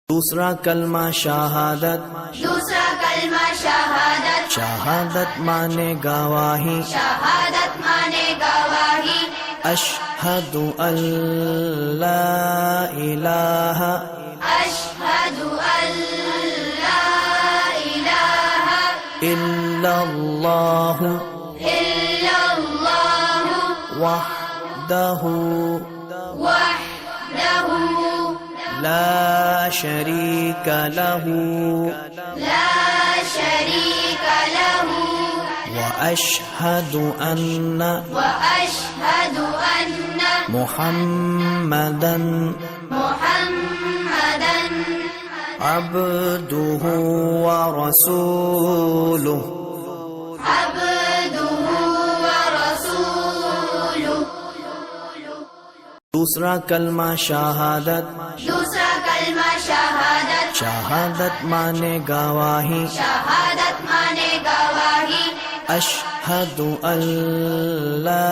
दूसरा कलमा शहादत। दूसरा कलमा शहादत। शहादत माने गवाही। शहादत माने गवाही। अशहदु अल्ला इलाहा। अशहदु अल्ला इलाहा इल्लल्लाहु इल्लल्लाहु वहदहु वहदहु ला शरीक लहु ला शरीक लहु व अशहदु अन्ना मुहम्मदन अब्दुहु व रसूलुहु। दूसरा कलमा शहादत। दूसरा कलमा शहादत। शहादत माने गवाही। शहादत माने गवाही। अशहदु अल्ला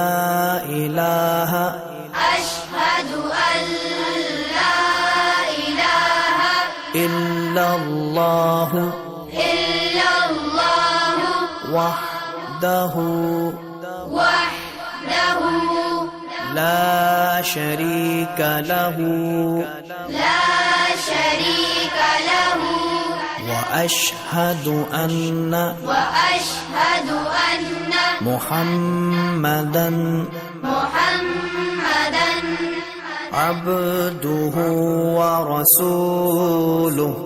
इलाहा। अशहदु अल्ला इलाहा इल्लल्लाहु इल्लल्लाहु वहदहु वहदहु ला शरीक लहु ला शरीक लहु व अशहदु अन्ना मुहम्मदन अब्दुहु व रसूलुहु।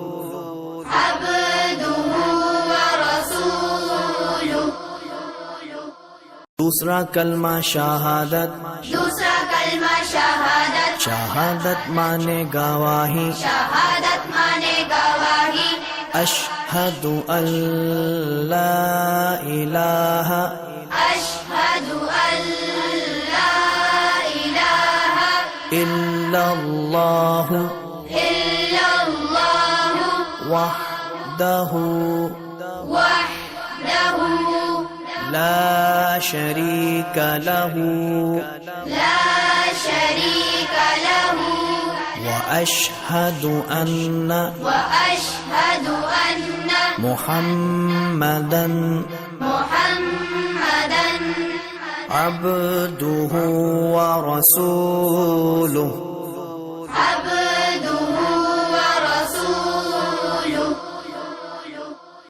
दूसरा कलमा शहादत। दूसरा कलमा शहादत। शहादत माने गवाही। शहादत माने गवाही। अशहदु अल्ला इलाहा। अशहदु अल्ला इलाहा इल्लल्लाहु इल्लल्लाहु वहदहु वहदहु ला शरीक लहु ला शरीक लहु व अशहदु अन्ना मुहम्मदन अब्दुहु व रसूलुहु।